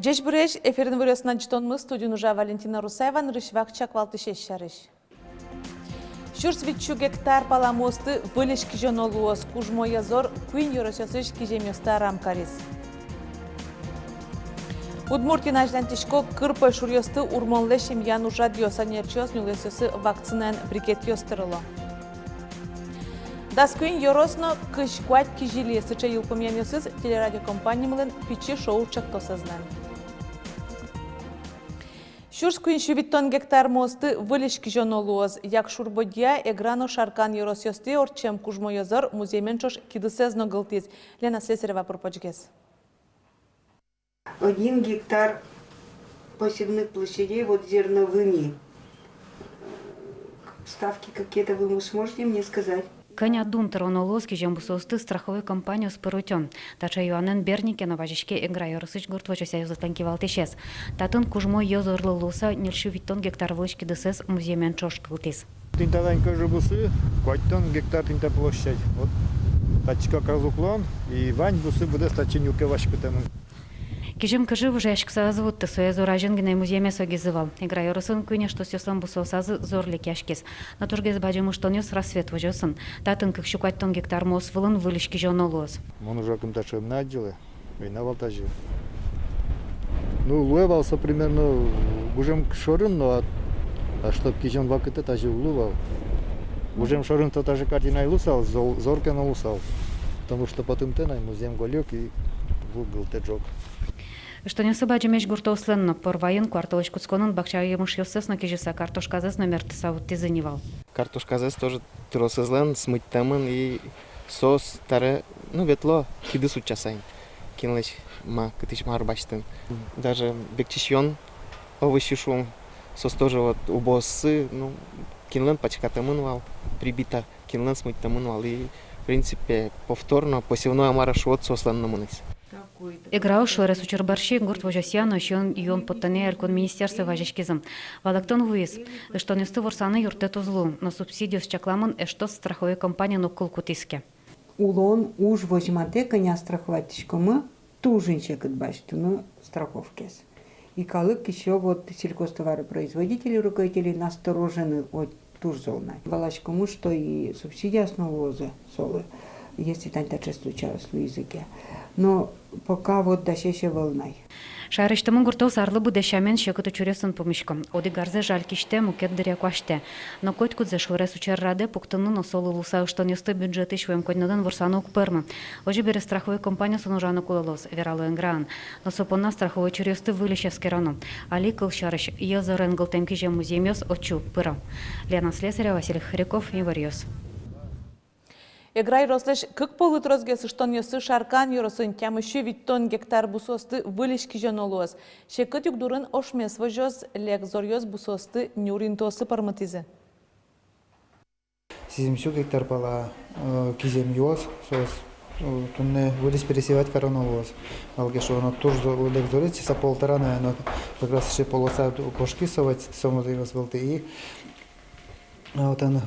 Жеш бүреш, эфирін выресынан житонмыз студию нужа Валентина Русаева, нырышвак чаквалты шеш. Шурс витчу гектар паламосты вылеш кижон олуос, кужмоя зор, куин yorososыш кижемёста рамкарис. Удмуртин ажлантишко кырпы шурьосты урмонлешим ян ужа диоса нерчос нюлесосы вакцинан брикет ёстырыло. Даскуин йоросно кышкуать кижили сыча юлпомянёсыз телерадиокомпаниямылын пичи шоу чактосызлан. Шурскуин шубиттон гектар мосты вылеш кижон олуоз, як шурбодия эграно шаркан йоросёсты орчем кужмоёзор музейменчош кидысезно гылтиз. Лена Слесарева пропочгес. 1 гектар посевных площадей вот зерновыми. Ставки какие-то вы сможете мне сказать? Коня дунтер онолоски жембусосты страховой компанию с порутем. Тача Юанен Бернике на важичке игра Yorosыч гуртвача союза танкивалтешес. Татын кужмо йозорлы луса нершу виттон гектар вылышки десес музеймен чошкылтис. Тинтаданька жебусы, 5 гектар тинта площадь. Вот тачка казуклон и вань бусы буде стаченюке вашкутему. Кижем кажи уже яшкса звутты соя зораженгиной музейме согизывал. Игра Йоросын куйне, что сёслан бусосазы зорлик яшкис. На тургез баджему что нес рассвет вожосын. Татын как щукать тон гектар мос вылын вылишки жонолоз. Он уже кем-то чем наделы, война волтажи. Ну, луевался примерно, уже шорын, но а что кижем вакыты тажи улувал. Уже шорын то даже картина и лусал, зорка на лусал. Потому что потом тенай музеем голек и был теджок. Что не собаджи меч гуртосленно порваин кварталыч куцконын бакча емыш ёсесно кижеса картошказес номер тысавутты заневал. Картошказес тоже тыросызлен смыть темын и сос таре, ну ветло кидыс учасайн. Кинлыч ма кытыч марбачтын. Даже бекчищон овощи шум сос тоже вот убосы, ну кинлен пачка темын вал, прибита кинлен смыть темын вал и в принципе повторно посевной амараш вот сослен намыныс. Играу шорес учербарщи гурт вожосьяно, щон ион подтане эркон министерства важечкизм. Валактон вуис, что не стывурсаны юртету злу, но субсидию с чакламон эшто страховой компании но кулкутиске. Улон уж возьмате коня страховатичко мы тужинче кыдбачтуну страховкес. И калык еще вот сельхозтоваропроизводители, руководители насторожены от тужзолна. Валачкому, что и субсидия основоза солы, если там так случалось в языке. Но пока вот дощече волной. Шарыштамын гуртау сарлы будешамен шекоту чуресын помышком. Оди гарзе жалькиште мукет дырякваште. Но коть кудзе шурес учерраде пуктынын осолы луса что несты бюджеты швем kodnadan вурсану укпермы. Ожи бере страховой компания сонужану кулалос, верало энгран. Но сопона страховой чуресты вылещевский рано. Али кыл шарыш, езорен гылтемки жем музеймёс очу пыра. Лена Слесарева, Василий Харьков, Иварьёс. Эграй рослеш кык полыт розгесы, что нёсы шаркан йоросын тямыщу виттон гектар бусосты вылеш кижон олуаз. Шекыт югдурын ошмес вожоз лек зорьёз бусосты нюринтосы парматизы. 700 гектар пала кизем йоз, сос тунне вылез пересевать коронолоз. Алгешо оно тур лек зорец, часа полтора, наверное, как раз еще полоса кошки совать, самотый развелты и вот он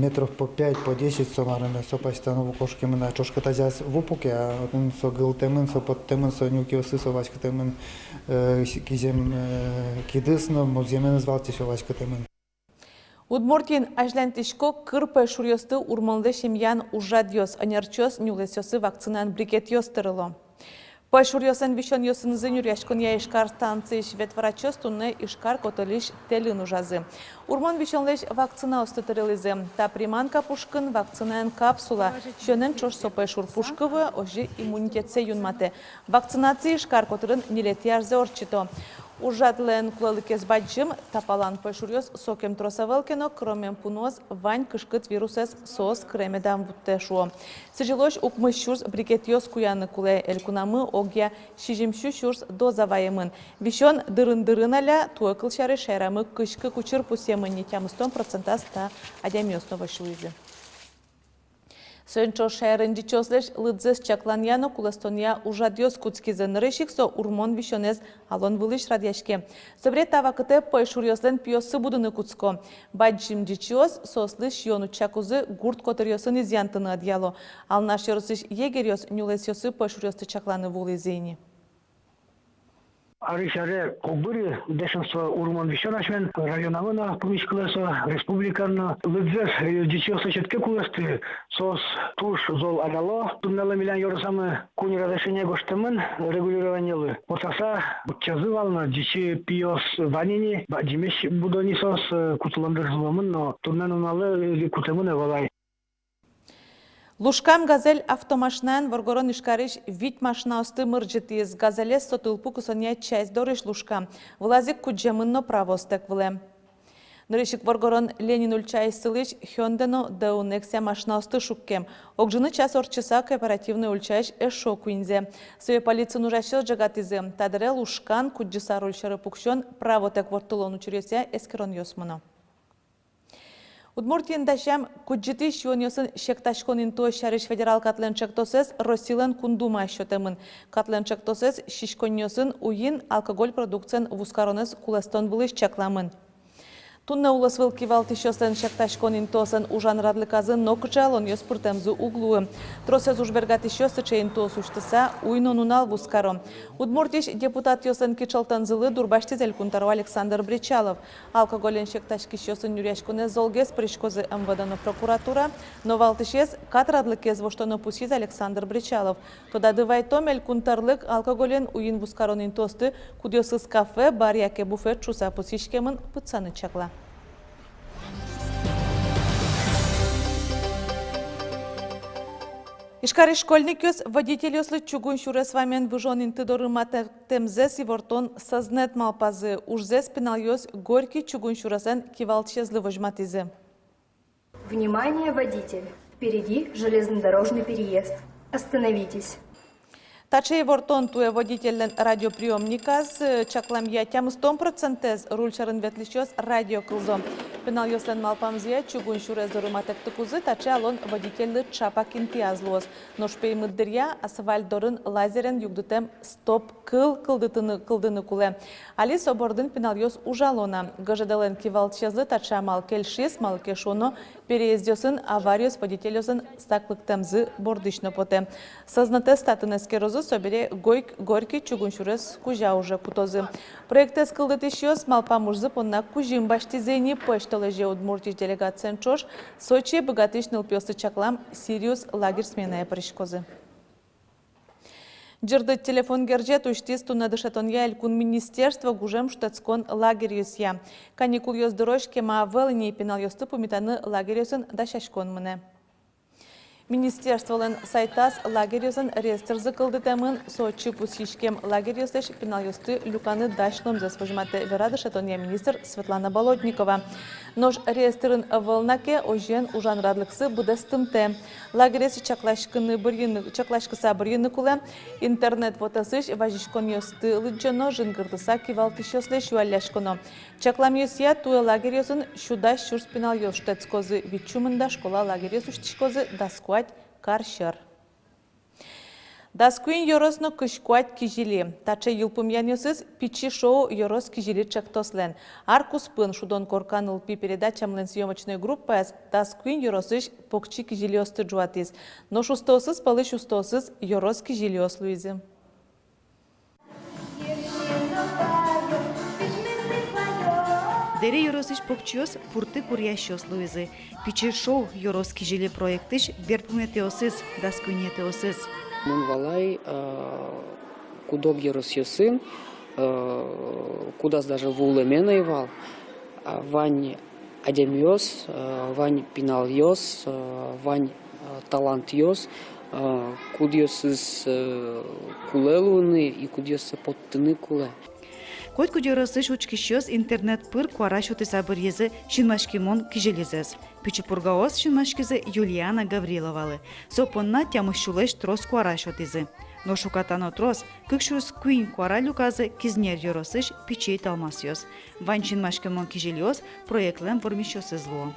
метров по 5, по 10 сомарами сопастану кошки мена чошка тазяс в упуке, а вот он со гылтемен, со подтемен, со нюкиосы совачка темен кизем кидысно, муземен назвался совачка темен. Удмуртин ажлантишко кырпы шурьосты урманлы шемьян ужадьёс, анерчёс нюлесёсы вакцинан брикет ёстырыло. По шурьёсын вишон ёсын зынюр яшкон я ишкар станции швед врачёс тунне ишкар котылиш телин ужазы. Урман вишонлеш вакцина остытырылызы. Та приманка пушкын вакцинаен капсула, шөнен чош сопай шур пушкывы ожи иммунитетсе юнматы. Вакцинации ишкар котырын нилетиарзе орчито. Ужатлен клалыкес баджим тапалан пошурьёс сокем тросавелкено, кроме пуноз вань кышкыт вирусес сос кремедам вуттешуо. Сижилош укмы шурс брикетьёс куяны куле элькунамы огя шижимшу шурс дозавайымын. Вишон дырын-дырын аля туекыл шары шайрамы кышкы кучыр пусемын нетямыстон процентаста адямёснова шуизы. Сönчо шайрын дичослеш лыдзес чакланьяно куластония ужадьёс куцкизен решиксо урмон вишонез алон вылыш радяшке. Собре тавакыте пайшурьёслен пиосы будыны куцко. Баджим дичиос сослыш йону чакузы гурт котырьёсын изянтыны адьяло. Ал наш йорысыш егерьёс нюлесьёсы пайшурьёсты чакланы вулы зейни. Аришаре Кобыри, дешинство Урман Вишонашмен, районамына помещкалеса, республикарна, лыдзес, дичиоса четке кулесты, сос туш зол агало, туннела милян yorosамы куни разрешение гоштемын, регулированиелы. Отаса, чазывална, дичи пиос ванини, димеш будони сос кутуландырзылымын, но турненуналы кутемын эвалай. Лушкам газель автомашинан варгорон ишкариш вить машина осты мырджитиз. Газелес сотылпу кусония часть дориш лушкам. Влазик куджемынно правостек вле. Нырышик варгорон Ленин Ульчай сылыч хёндено даунексия машина осты шуккем. Огжыны час орчаса кооперативный ульчайш эшо куинзе. Све полиция нужащил джагатизе. Тадыре лушкан куджиса рульшары пукшон правотек вортулон учуресе эскерон йосмыно. Удмуртиен дашам куджити шионьосын шекташкон инто шариш федерал катленчектосес Росилен кундума счетемын. Катленчектосес шишконьосын уин алкоголь продукциен вускаронес кулестон былыш чакламын. Тунна уласвыл кивалтишёсен шекташкон интосын ужан радлыказын нокчалон йоспуртемзу углуы. Тросез ужбергатишёсы че интос уштыса уйнон унал вускаро. Удмуртиш депутат йосын кичалтанзылы дурбаштизель кунтару Александр Бричалов. Алкоголен шекташкишёсын юряшкуне золгес пришкозы МВД прокуратура, но валтишез катрадлыкез воштоно пусиз Александр Бричалов. Тода дывайтомель кунтарлык алкоголен уин вускарон интосты кудёсыз кафе, бар яке буфет чуса пусишкемын пыцаны чакла. Ишкари школьник ёс водитель ёслы чугун шурес вамен выжон интыдоры темзес и вортон сознет малпазы. Ужзес пенал ёс горький чугун шуресен кивалтчезлы вожматизы. Внимание, водитель! Впереди железнодорожный переезд. Остановитесь. Тачей вортон туе водителен радиоприемниказ чаклам я тям 100% рульчарын ветлищёс радио кылзом. Пенал ёслен малпамзия чугун шурез дорыматек тыкузы таче алон водительны чапак интиазлоз. Ношпей мыддыря асфальдорын лазерен югдытем стоп кылдыны куле. Али собордын пенал ёс ужалона. Гажеделен кивалтчезлы тача мал кельшис, мал кешоно переездёсын авариос водителёсын стаклыктемзы бордышно поте. Сознате статынеске розы собере горький чугун шурес кужа уже кутозы. Проекте скылдытышёс малпамужзы понна кужим баштизени пэштолеже удмуртиш делегациен чош Сочи богатышныл пёсы чаклам Сириус лагерь сменая пришкозы. Джерды телефон герджет уштисту на дышатонья элькун министерство гужем штатскон лагерь юсья. Каникул ёс дорож кема велыни пенал ёсты пумитаны лагерь ёсын дашашкон мыне. Министерстволен сайтас лагерь ёсын реестрзы кылдытемын Сочи пусишкем лагерь ёсыш пенал ёсты люканы дашлым заспожмате вера дышатонья министр Светлана Болотникова. Нож реестрын вылнаке ожен ужан радлыксы будестымте. Лагерес чаклашкыса бұрйыны куле интернет фотосыш важишкон ёсты лыджано жынгырдыса кивалтыш ёслеш юалляшконо. Чаклам ёсия туе лагерь ёсын шудаш шурс пенал ёштецкозы вичумында школа лагерь ёсуштишкозы даскуать каршыр. Даскуин йоросно кышкуать кижили. Таче юлпумьян ёсыз пичи шоу йорос кижили чактослен. Аркус пын шудон корканыл пи передачамлен съемочной группы Даскуин йоросыш покчи кижили ёсты джуатиз. Но шустосыз палы шустосыз йорос кижили ёс луизи. Дере йоросыш покчиос пурты курьящос луизи. Пичи шоу йорос кижили проектыш берпуметеосыз, Даскуинетеосыз. Мунвалай кудоб еросьёсын, кудас даже вулемена ивал, вань адемьёс, вань пинальёс, вань талантьёс, кудьёсыз кулелуны и кудьёсы подтыны куле. Кот кудьоросыш учкищёс интернет пыр куарашуты сабырьезы шинмашкимон кижелезес. Пичипургаос шинмашкизе Юлиана Гавриловалы. Сопонна тямыщулеш трос куарашутизы. Но шукатано трос, кыкшус куин куаралюказы кизнер йоросыш пичей талмасьёс. Вань шинмашкимон кижелёс проектлен вормищёсы зло.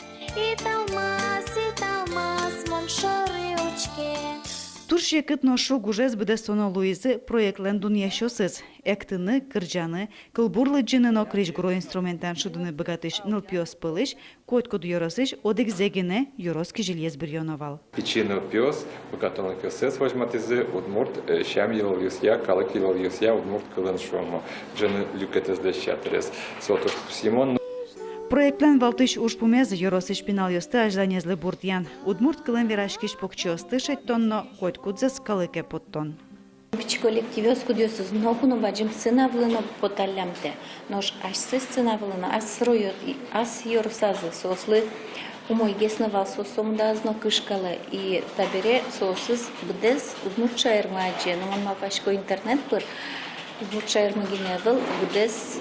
Тур Пурш екіт ношу гужез буде сонолуизы проектлен дүнияшосыз. Эктіні, кіржаны, кылбурлы джинын окриш гро инструментан шудыны бігатыш нылпиос пылыш, койткоду yorosыш одек зегіне yorос кижильез бір йоновал. Печеный пес, покатонный песец возьмет из удмурт, щам елал юсья, калык елал юсья, удмурт кылын шомо. Джины люкетес дещатерес. Сотур Симон. Проектлен валтыш ушпумез yorosыш пинал йосты ажланезлы бурдян. Удмурт кылын верашкиш покчосты шеттонно, койткудзес калыке поттон. Пич коллективёс кудёсыз нохуну ваджим сценавлено поталямте. Нож аж сценавлено, аж сроёт, аж yorosазы сослы. Умой геснавал сосомдазно кышкалы и табере сосыз бдез удмурт шайырмаджи. Но он мапашко интернет пыр. Удмурт шайырмагиневыл бдез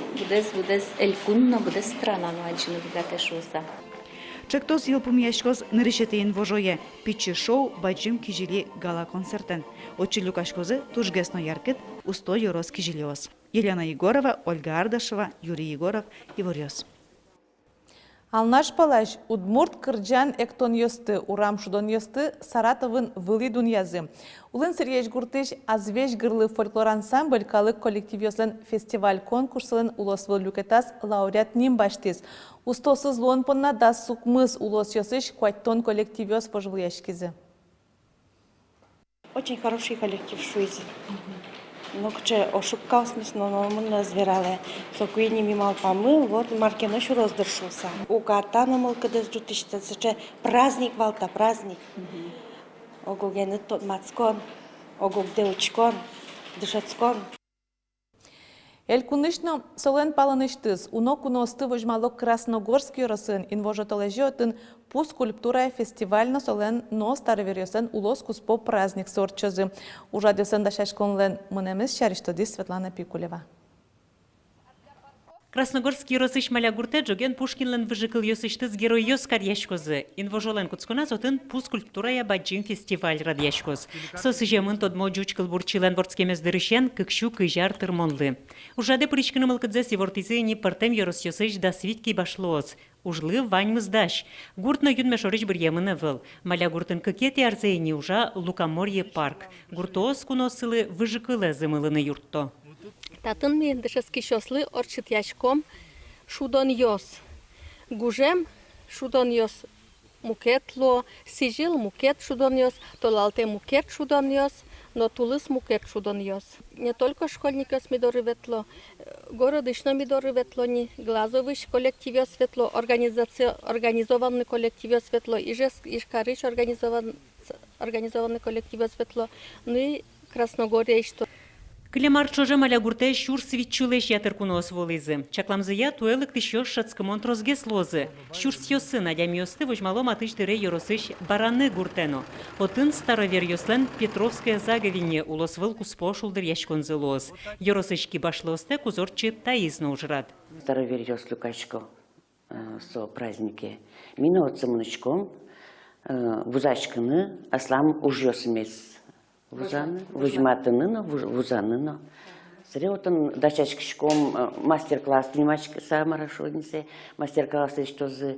элькунно бдез страна маджи навигатешуса. Чектос йылпумяшкоз нырышетейін вожое. Пичи шоу баджим кижили гала концертен. Очи Люкашкозы тужгесно яркет усто yoros кижилиос. Елена Егорова, Ольга Ардашева, Юрий Егоров, Иворьос. Алнаш палаш удмурт кырджан эктон йосты, урам шудон йосты, Саратовын вылы дуньязы. Улын Сергеевич Гуртыш азвеш гырлы фольклор ансамбль калык коллектив йослен фестиваль конкурсылын улосвыл люкетас лауреат ним баштис. Устосыз луон понна да сукмыз улос йосыш куаттон коллектив йос пожыл яшкизы. Очень хороший коллектив Шуизи. Но че ошибка смысле, но мы назбирали. Сокуини мимал помыл, вот маркино еще раздершился. У катана мол когда жутишься, че праздник валта праздник. Ого гены тот мацкон, ого девочкон, дышацкон. Эль кунышно солен паланыштыз, уно куносты вожмалок Красногорский росын, инвожотолежиотын пу скульптура фестивально солен но староверьосен улос куспо праздник сорчозы. Ужадесен дашашконлен мынеміз шариштоди Светлана Пикулева. Красногорский росыш маля гурте джоген Пушкинлен выжикал йосыштыз герой йос карьяшкозы. Инвожолен куцконаз отын пу скульптура я баджин фестиваль радьяшкоз. Сосыжемын тодмо джучкал бурчилен ворцкемез дырышен кыкшу кыжар тырмонлы. Ужаде причкинымыл кыдзес евортизы не партем йорос йосыш да свитки башлоз. Ужлы ваньмыз даш. Гурт на юнме шорыш бір емыны выл. Маля гуртын кыкети арзейни ужа Лукоморье парк. Гуртоос куносылы выжикылы зымылыны юртто. Татын мен дышески шослы орчит яшком шудон йос. Гужем шудон йос мукетло, сижил мукет шудон йос, толалте мукет шудон йос, но тулыс мукет шудон йос. Не только школьник йос мидоры ветло, городышно мидоры ветло, не глазовыш коллектив йос ветло, организованный коллектив йос ветло, и карыш организованный коллектив йос ветло, ну и Красногорье что. Клемар чожа маля гурте щур свитчулеш ятыр кунос волызы. Чакламзыя туэлык тыщёс шацкымон трозгес лозы. Щур сьосы надямьёсты вожмало матыш тыре yorosыш бараны гуртено. Отын старовер йослен Петровская заговине улосвыл куспо шулдыр яшконзы лоз. Yorosышки башлосте кузорчы таизно ужрат. Старовер йос Люкашко со праздники. Мина от самоночком вузачканы аслам уж йосымес. Вузаны, вузматыныно, вузаныно. Среотан дачачкишком мастер-класс снимачка самара шоднице, мастер-классы что за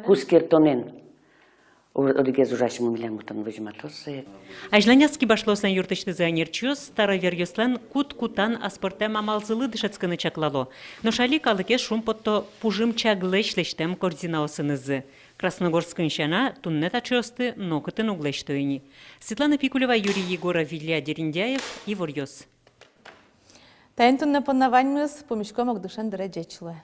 кускертонен. Одигез ужашим милямутан вузматосы. Ажланяцки башлосан юртышты занерчёс, старовер йослен кут-кутан аспортем амалзылы дышацканы чаклало. Но шали калыке шумпотто пужым чаглешлештем координаосынызы. Красногорскын шана туннета чёсты нокытын углештойни. Светлана Пикулева, Юрий Егоров, Илья Дериндяев, Иворьос. Тайын тунна поннаваньмыз помешком огдышен дыре джечлы.